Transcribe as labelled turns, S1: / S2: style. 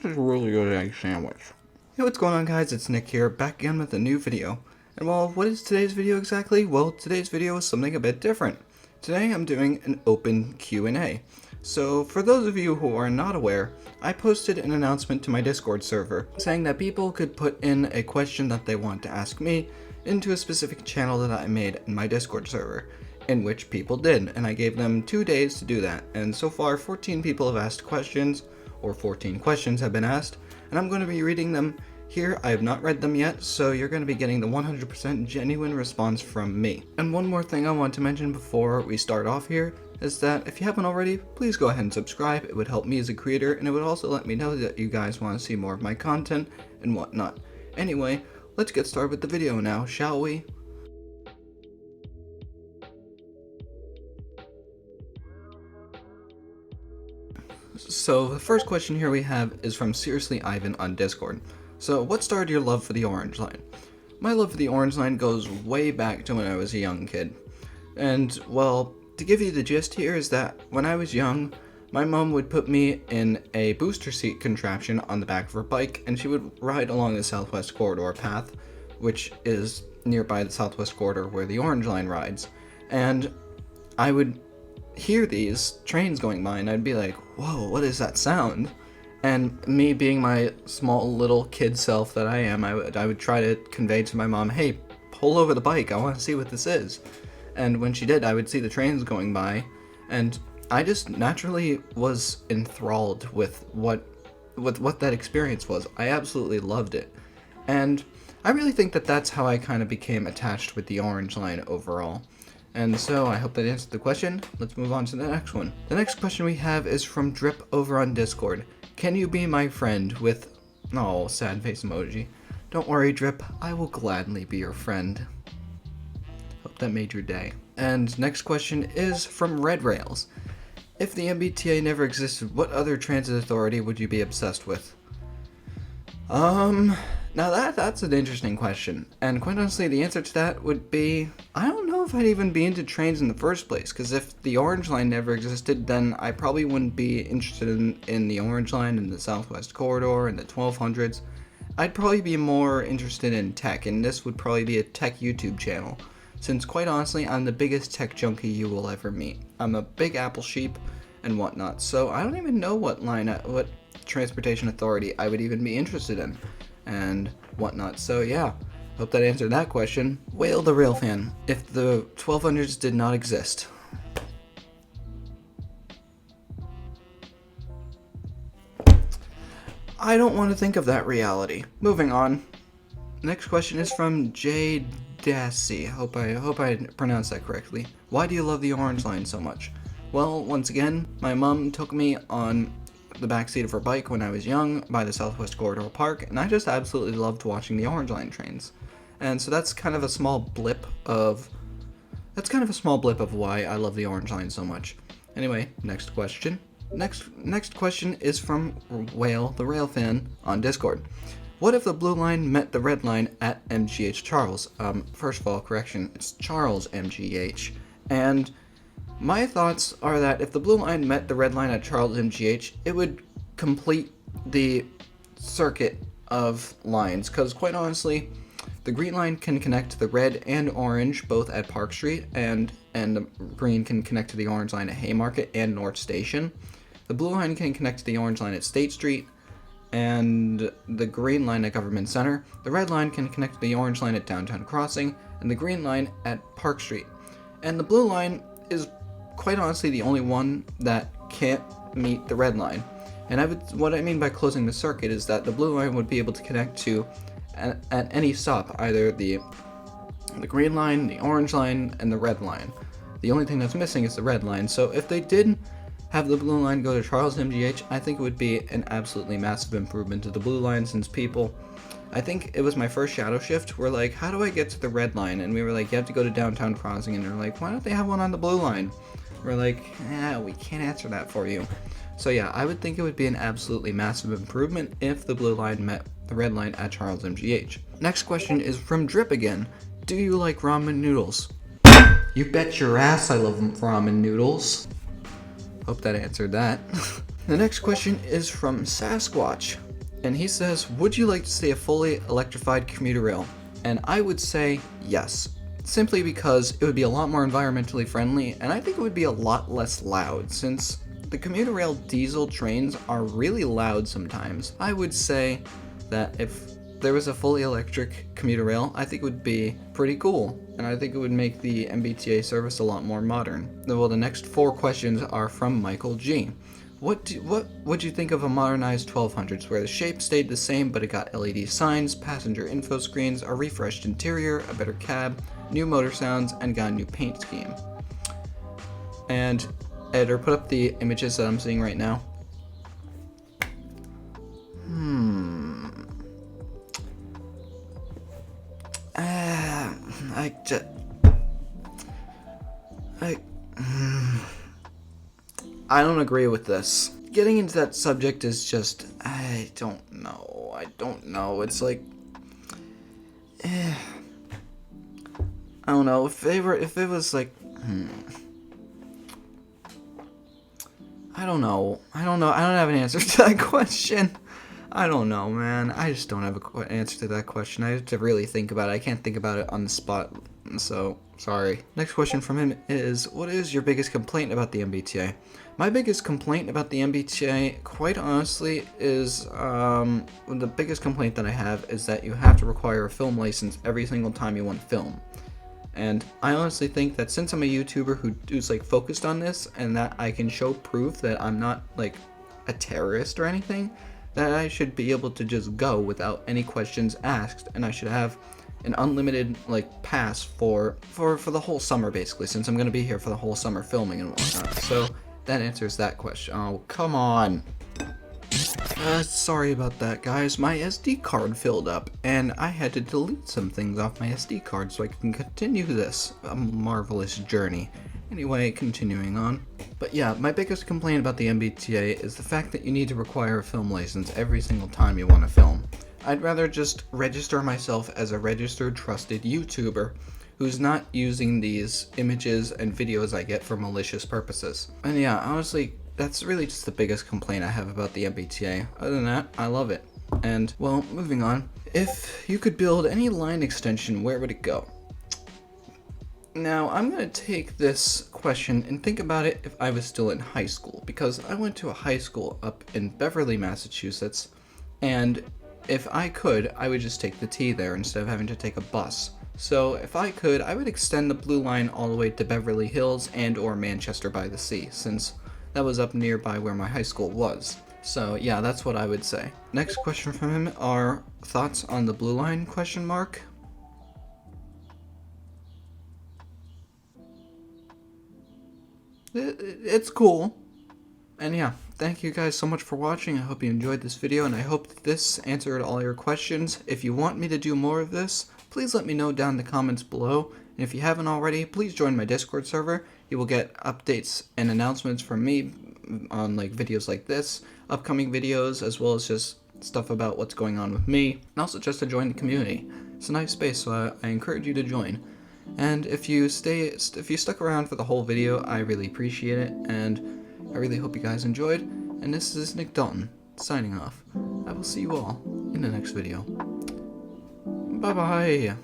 S1: This is a really good egg sandwich. Hey, what's going on, guys? It's Nick here, back again with a new video. And well, what is today's video exactly? Well, today's video is something a bit different. Today I'm doing an open Q&A. So, for those of you who are not aware, I posted an announcement to my Discord server saying that people could put in a question that they want to ask me into a specific channel that I made in my Discord server, in which people did, and I gave them 2 days to do that. And so far, 14 people have asked questions, or 14 questions have been asked, and I'm going to be reading them here. I have not read them yet, so you're going to be getting the 100% genuine response from me. And one more thing I want to mention before we start off here is that if you haven't already, please go ahead and subscribe. It would help me as a creator, and it would also let me know that you guys want to see more of my content and whatnot. Anyway, let's get started with the video now, shall we? So the first question here we have is from Seriously Ivan on Discord. So what started your love for the Orange Line? My love for the Orange Line goes way back to when I was a young kid. And well, to give you the gist here is that when I was young, my mom would put me in a booster seat contraption on the back of her bike, and she would ride along the Southwest Corridor path, which is nearby the Southwest Corridor where the Orange Line rides. And I would hear these trains going by and I'd be like, whoa, what is that sound? And me being my small little kid self that I am, I would try to convey to my mom, hey, pull over the bike, I want to see what this is. And when she did, I would see the trains going by, and I just naturally was enthralled with what that experience was. I absolutely loved it. And I really think that that's how I kind of became attached with the Orange Line overall. And so I hope that answered the question. Let's move on to the next one. The next question we have is from Drip over on Discord. Can you be my friend with... Oh, sad face emoji. Don't worry, Drip. I will gladly be your friend. Hope that made your day. And next question is from Red Rails. If the MBTA never existed, what other transit authority would you be obsessed with? Now that's an interesting question, and quite honestly, the answer to that would be, I don't know if I'd even be into trains in the first place, because if the Orange Line never existed, then I probably wouldn't be interested in the Orange Line and the Southwest Corridor and the 1200s. I'd probably be more interested in tech, and this would probably be a tech YouTube channel, since quite honestly, I'm the biggest tech junkie you will ever meet. I'm a big Apple sheep and whatnot, so I don't even know what transportation authority I would even be interested in and whatnot. So yeah, hope that answered that question. Whale the Rail Fan, if the 1200s did not exist. I don't want to think of that reality. Moving on. Next question is from J Dassy. Hope I pronounced that correctly. Why do you love the Orange Line so much? Well, once again, my mom took me on the backseat of her bike when I was young by the Southwest Corridor Park, and I just absolutely loved watching the Orange Line trains. And so that's kind of a small blip of why I love the Orange Line so much. Anyway, next question. Next question is from Whale the Rail Fan on Discord. What if the blue line met the red line at MGH Charles? First of all, correction, it's Charles MGH. And my thoughts are that if the blue line met the red line at Charles MGH, it would complete the circuit of lines, because quite honestly, the green line can connect to the red and orange both at Park Street, and the green can connect to the orange line at Haymarket and North Station. The blue line can connect to the orange line at State Street and the green line at Government Center. The red line can connect to the orange line at Downtown Crossing and the green line at Park Street. And the blue line is quite honestly the only one that can't meet the red line. And what I mean by closing the circuit is that the blue line would be able to connect to at any stop, either the green line, the orange line, and the red line. The only thing that's missing is the red line. So if they did have the blue line go to Charles MGH, I think it would be an absolutely massive improvement to the blue line, since people, I think it was my first shadow shift, we're like, how do I get to the red line? And we were like, you have to go to Downtown Crossing, and they're like, why don't they have one on the blue line? We're like, we can't answer that for you. So yeah, I would think it would be an absolutely massive improvement if the blue line met the red line at Charles MGH. Next question is from Drip again. Do you like ramen noodles? You bet your ass I love ramen noodles. Hope that answered that. The next question is from Sasquatch. And he says, would you like to see a fully electrified commuter rail? And I would say yes, simply because it would be a lot more environmentally friendly, and I think it would be a lot less loud, since the commuter rail diesel trains are really loud sometimes. I would say that if there was a fully electric commuter rail, I think it would be pretty cool, and I think it would make the MBTA service a lot more modern. Well, the next 4 questions are from Michael G. What would you think of a modernized 1200s where the shape stayed the same but it got LED signs, passenger info screens, a refreshed interior, a better cab, new motor sounds, and got a new paint scheme? And editor, put up the images that I'm seeing right now. I don't agree with this. Getting into that subject is just, I don't know. It's like, I don't know. If it was like, I don't know. I don't have an answer to that question. I don't know, man. I just don't have an answer to that question. I have to really think about it. I can't think about it on the spot, so sorry. Next question from him is, what is your biggest complaint about the MBTA? My biggest complaint about the MBTA, quite honestly, is the biggest complaint that I have is that you have to require a film license every single time you want to film. And I honestly think that since I'm a YouTuber who's like focused on this, and that I can show proof that I'm not like a terrorist or anything, that I should be able to just go without any questions asked, and I should have an unlimited like pass for the whole summer, basically, since I'm gonna be here for the whole summer filming and whatnot. So that answers that question. Oh, come on. Sorry about that, guys. My SD card filled up, and I had to delete some things off my SD card so I can continue this marvelous journey. Anyway, continuing on. But yeah, my biggest complaint about the MBTA is the fact that you need to require a film license every single time you want to film. I'd rather just register myself as a registered, trusted YouTuber who's not using these images and videos I get for malicious purposes. And yeah, honestly, that's really just the biggest complaint I have about the MBTA. Other than that, I love it. And, well, moving on. If you could build any line extension, where would it go? Now, I'm going to take this question and think about it if I was still in high school, because I went to a high school up in Beverly, Massachusetts, and if I could, I would just take the T there instead of having to take a bus. So if I could, I would extend the blue line all the way to Beverly Hills and or Manchester by the Sea, since that was up nearby where my high school was. So yeah, that's what I would say. Next question from him are thoughts on the blue line, question mark. It's cool. And yeah, thank you guys so much for watching. I hope you enjoyed this video, and I hope that this answered all your questions. If you want me to do more of this, please let me know down in the comments below. And if you haven't already, please join my Discord server. You will get updates and announcements from me on like videos like this, upcoming videos, as well as just stuff about what's going on with me, and also just to join the community. It's a nice space, so I encourage you to join. And if you stuck around for the whole video, I really appreciate it, and I really hope you guys enjoyed. And this is Nick Dalton, signing off. I will see you all in the next video. Bye bye!